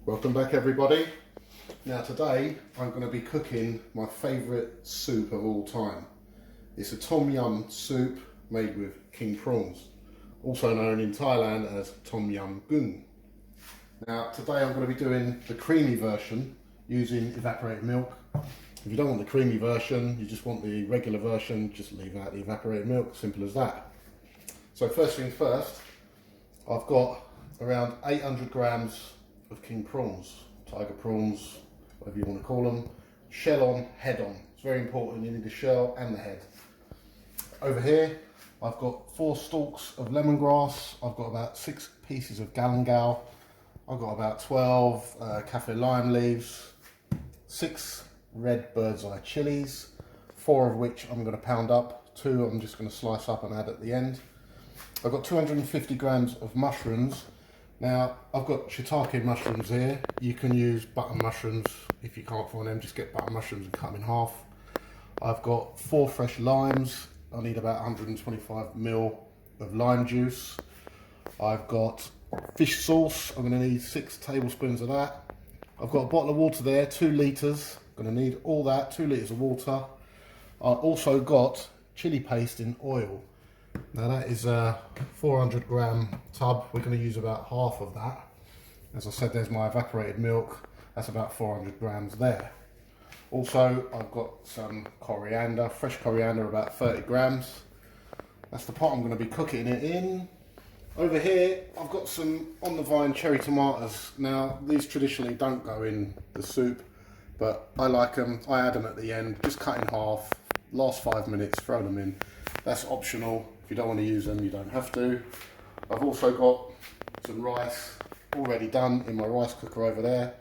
Welcome back everybody. Now today I'm going to be cooking my favourite soup of all time. It's a tom yum soup made with king prawns, also known in Thailand as tom yum goong. Now today I'm going to be doing the creamy version using evaporated milk. If you don't want the creamy version, you just want the regular version, just leave out the evaporated milk, simple as that. So first things first, I've got around 800 grams of king prawns, tiger prawns, whatever you want to call them. Shell on, head on. It's very important, you need the shell and the head. Over here, I've got 4 stalks of lemongrass. I've got about 6 pieces of Galangal. I've got about 12 Kaffir lime leaves, 6 red bird's eye chilies, 4 of which I'm going to pound up, 2 I'm just going to slice up and add at the end. I've got 250 grams of mushrooms. Now I've got shiitake mushrooms here. You can use button mushrooms. If you can't find them, just get button mushrooms and cut them in half. I've got 4 fresh limes. I need about 125 ml of lime juice. I've got fish sauce. I'm going to need 6 tablespoons of that. I've got a bottle of water there, 2 litres. I'm going to need all that, 2 litres of water. I've also got chili paste in oil. Now that is a 400 gram tub. We're going to use about half of that. As I said, there's my evaporated milk. That's about 400 grams there. Also, I've got some coriander, fresh coriander, about 30 grams. That's the pot I'm going to be cooking it in. Over here, I've got some on the vine cherry tomatoes. Now, these traditionally don't go in the soup, but I like them. I add them at the end, just cut in half. Last 5 minutes, throw them in. That's optional. If you don't want to use them, you don't have to. I've also got some rice already done in my rice cooker over there.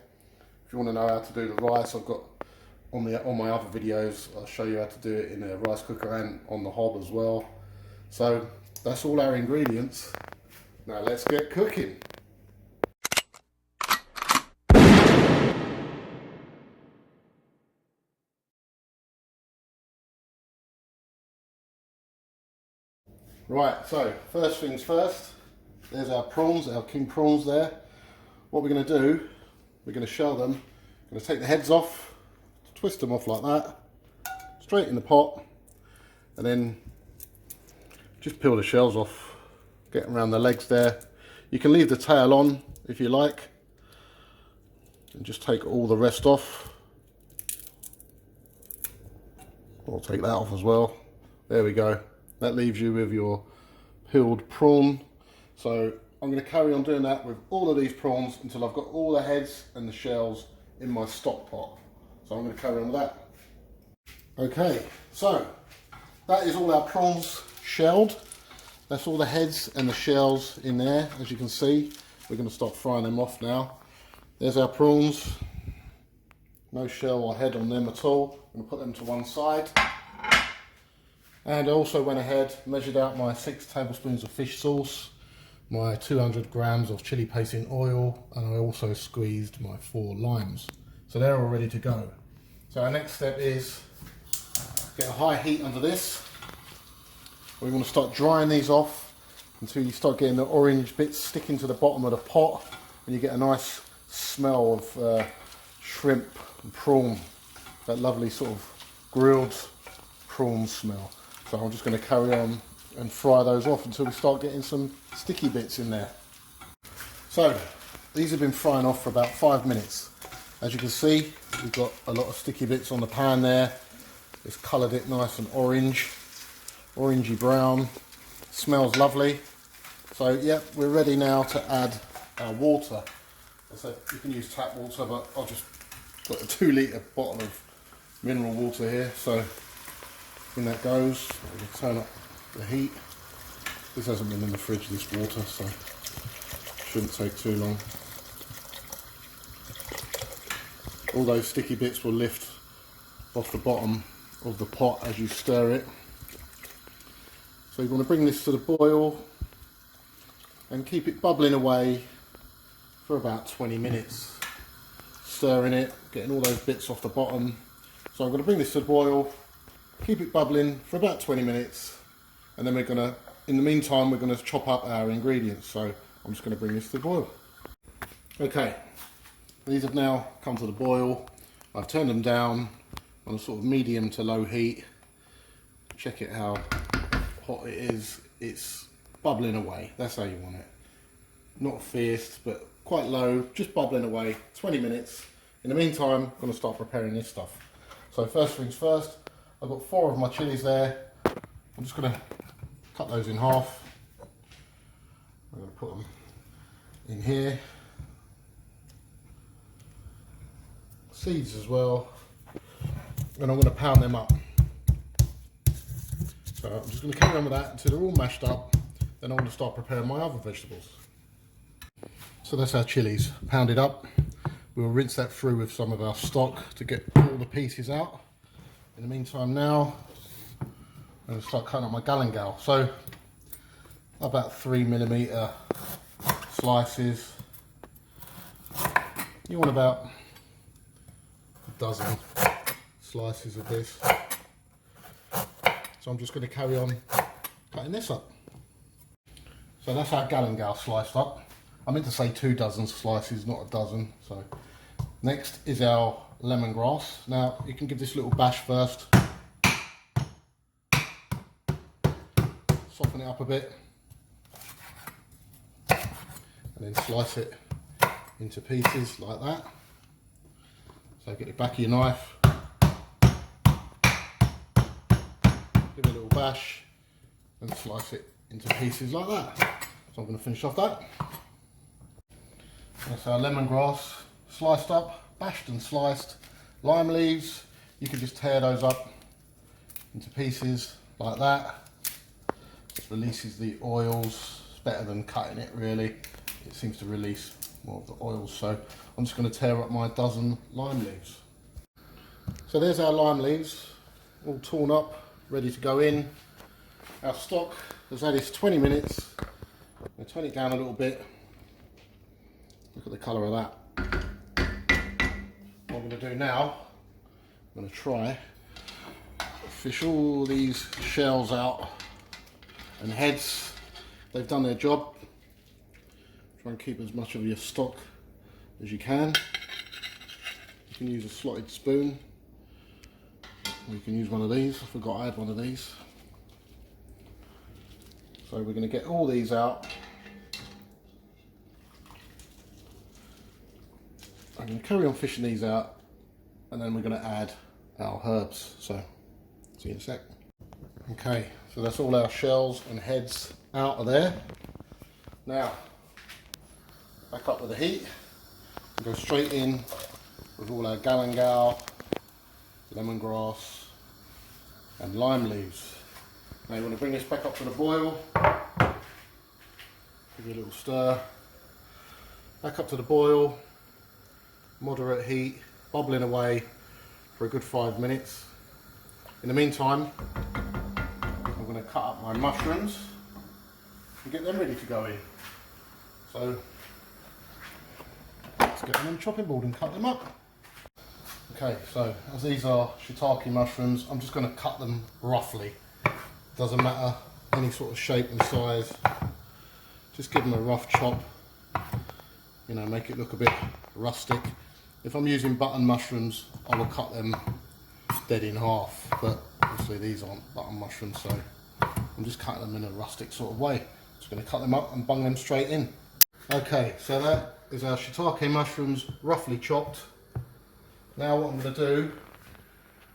If you want to know how to do the rice, I've got on my other videos, I'll show you how to do it in a rice cooker and on the hob as well. So that's all our ingredients. Now let's get cooking. Right, so first things first, there's our prawns, our king prawns there. What we're going to do, we're going to shell them. We're going to take the heads off, twist them off like that, straight in the pot, and then just peel the shells off, get around the legs there. You can leave the tail on if you like, and just take all the rest off. I'll take that off as well. There we go. That leaves you with your peeled prawn. So I'm going to carry on doing that with all of these prawns until I've got all the heads and the shells in my stock pot. So I'm going to carry on with that. Okay, so that is all our prawns shelled. That's all the heads and the shells in there. As you can see, we're going to start frying them off now. There's our prawns. No shell or head on them at all. I'm going to put them to one side. And I also went ahead, measured out my 6 tablespoons of fish sauce, my 200 grams of chili paste in oil, and I also squeezed my 4 limes. So they're all ready to go. So our next step is get a high heat under this. We want to start drying these off until you start getting the orange bits sticking to the bottom of the pot, and you get a nice smell of shrimp and prawn, that lovely sort of grilled prawn smell. So I'm just going to carry on and fry those off until we start getting some sticky bits in there. So these have been frying off for about 5 minutes. As you can see, we've got a lot of sticky bits on the pan there. It's coloured it nice and orange, orangey brown. Smells lovely. So yeah, we're ready now to add our water. So you can use tap water, but I've just got a 2 litre bottle of mineral water here. So in that goes. We'll turn up the heat. This hasn't been in the fridge, this water, so shouldn't take too long. All those sticky bits will lift off the bottom of the pot as you stir it. So you want to bring this to the boil and keep it bubbling away for about 20 minutes. Stirring it, getting all those bits off the bottom. So I'm going to bring this to the boil, keep it bubbling for about 20 minutes, and then we're going to, in the meantime, we're going to chop up our ingredients. So I'm just going to bring this to the boil. Okay, These have now come to the boil. I've turned them down on a sort of medium to low heat. Check it how hot it is. It's bubbling away. That's how you want it. Not fierce, but quite low, just bubbling away. 20 minutes. In the meantime, I'm going to start preparing this stuff. So first things first, I've got 4 of my chilies there. I'm just going to cut those in half. I'm going to put them in here. Seeds as well. And I'm going to pound them up. So I'm just going to carry on with that until they're all mashed up. Then I'm going to start preparing my other vegetables. So that's our chilies pounded up. We'll rinse that through with some of our stock to get all the pieces out. In the meantime now, I'm going to start cutting up my galangal. So about 3mm slices. You want about a dozen slices of this. So I'm just going to carry on cutting this up. So that's our galangal sliced up. I meant to say 2 dozen slices, not a dozen. So next is our lemongrass. Now you can give this a little bash first. Soften it up a bit. And then slice it into pieces like that. So get the back of your knife. Give it a little bash and slice it into pieces like that. So I'm going to finish off that. That's our lemongrass sliced up, bashed and sliced. Lime leaves, you can just tear those up into pieces like that. Just releases the oils. It's better than cutting it really. It seems to release more of the oils. So I'm just going to tear up my dozen lime leaves. So there's our lime leaves, all torn up, ready to go in. Our stock has had its 20 minutes. I'm going to turn it down a little bit. Look at the colour of that. What I'm going to do now, I'm going to try fish all these shells out and heads. They've done their job. Try and keep as much of your stock as you can. You can use a slotted spoon, or you can use one of these. I forgot I had one of these. So we're going to get all these out. I'm going to carry on fishing these out, and then we're going to add our herbs. So see you in a sec. Okay, so that's all our shells and heads out of there. Now back up with the heat and go straight in with all our galangal, lemongrass and lime leaves. Now you want to bring this back up to the boil, give it a little stir, back up to the boil, moderate heat, bubbling away for a good 5 minutes. In the meantime, I'm going to cut up my mushrooms and get them ready to go in. So let's get them on the chopping board and cut them up. Okay, so as these are shiitake mushrooms, I'm just going to cut them roughly. Doesn't matter any sort of shape and size. Just give them a rough chop. You know, make it look a bit rustic. If I'm using button mushrooms, I will cut them dead in half, but obviously these aren't button mushrooms, so I'm just cutting them in a rustic sort of way. Just going to cut them up and bung them straight in. Okay, so that is our shiitake mushrooms roughly chopped. Now what I'm going to do,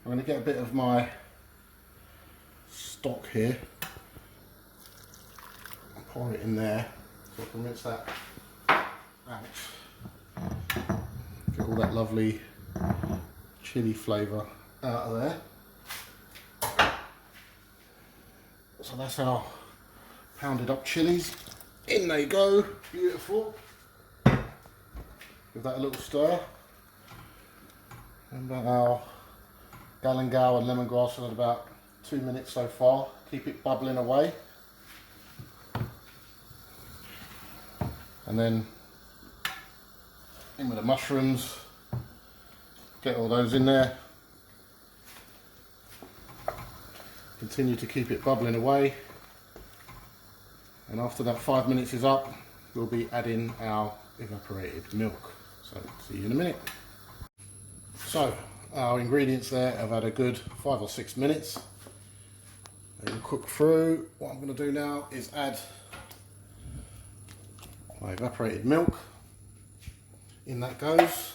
I'm going to get a bit of my stock here and pour it in there so I can rinse that out. Get all that lovely chili flavour out of there. So that's our pounded up chilies. In they go, beautiful. Give that a little stir. And our galangal and lemongrass in about 2 minutes so far. Keep it bubbling away. And then in with the mushrooms. Get all those in there. Continue to keep it bubbling away. And after that 5 minutes is up, we'll be adding our evaporated milk. So So see you in a minute. So our ingredients there have had a good 5 or 6 minutes. They will cook through. What I'm going to do now is add my evaporated milk. In that goes.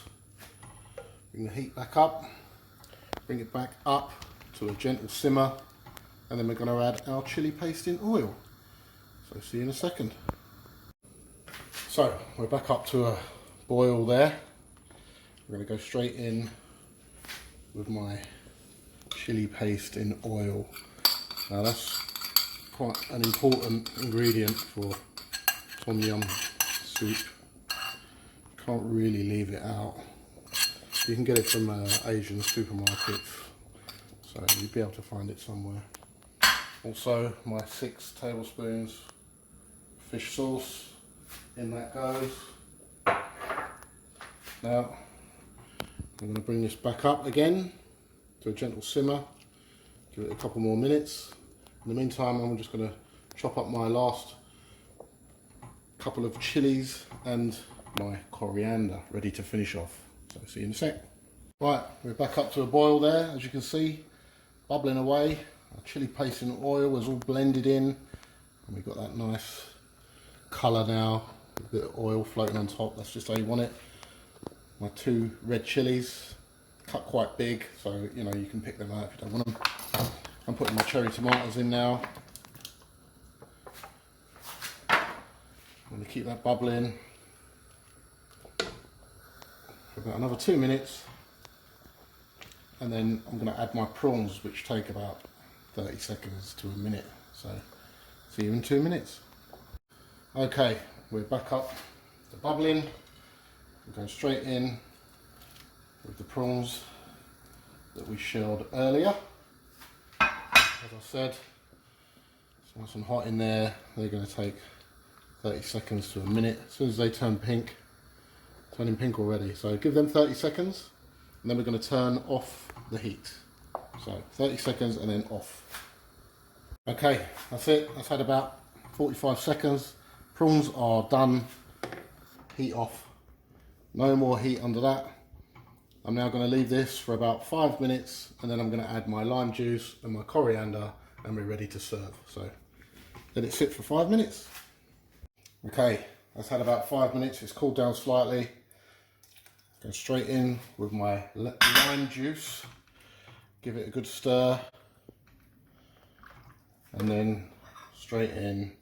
Bring the heat back up. Bring it back up to a gentle simmer. And then we're going to add our chilli paste in oil. So see you in a second. So we're back up to a boil there. We're going to go straight in with my chilli paste in oil. Now that's quite an important ingredient for tom yum soup. Can't really leave it out. You can get it from Asian supermarkets, so you'll be able to find it somewhere. Also my 6 tablespoons fish sauce, in that goes. Now I'm going to bring this back up again to a gentle simmer, give it a couple more minutes. In the meantime I'm just going to chop up my last couple of chilies and my coriander ready to finish off. So see you in a sec. Right, we're back up to a boil there, as you can see, bubbling away. Our chilli paste and oil is all blended in, and we've got that nice colour now, a bit of oil floating on top. That's just how you want it. My 2 red chilies, cut quite big, so you know you can pick them out if you don't want them. I'm putting my cherry tomatoes in now. I'm going to keep that bubbling for about another 2 minutes, and then I'm going to add my prawns, which take about 30 seconds to a minute. So see you in 2 minutes. Okay, we're back up to bubbling. We're going straight in with the prawns that we shelled earlier. As I said, it's nice and hot in there. They're going to take 30 seconds to a minute. As soon as they turn pink, turning pink already. So give them 30 seconds, and then we're going to turn off the heat. So 30 seconds and then off. Okay, that's it. That's had about 45 seconds. Prawns are done. Heat off. No more heat under that. I'm now going to leave this for about 5 minutes, and then I'm going to add my lime juice and my coriander, and we're ready to serve. So let it sit for 5 minutes. Okay, that's had about 5 minutes. It's cooled down slightly. Go straight in with my lime juice. Give it a good stir, and then straight in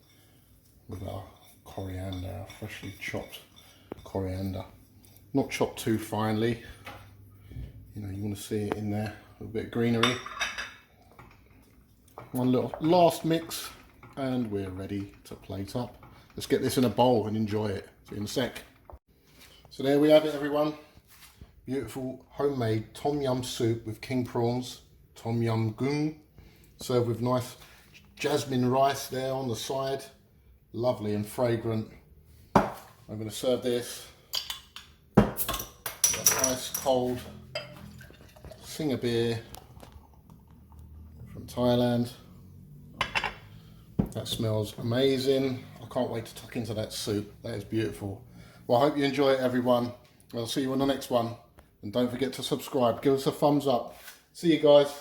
with our coriander, our freshly chopped coriander. Not chopped too finely, you know, you want to see it in there, a little bit of greenery. One little last mix, and we're ready to plate up. Let's get this in a bowl and enjoy it. See you in a sec. So there we have it, everyone. Beautiful homemade tom yum soup with king prawns, tom yum goong, served with nice jasmine rice there on the side. Lovely and fragrant. I'm going to serve this with a nice cold Singer beer from Thailand. That smells amazing. I can't wait to tuck into that soup. That is beautiful. Well, I hope you enjoy it, everyone. I'll see you on the next one. And don't forget to subscribe. Give us a thumbs up. See you guys.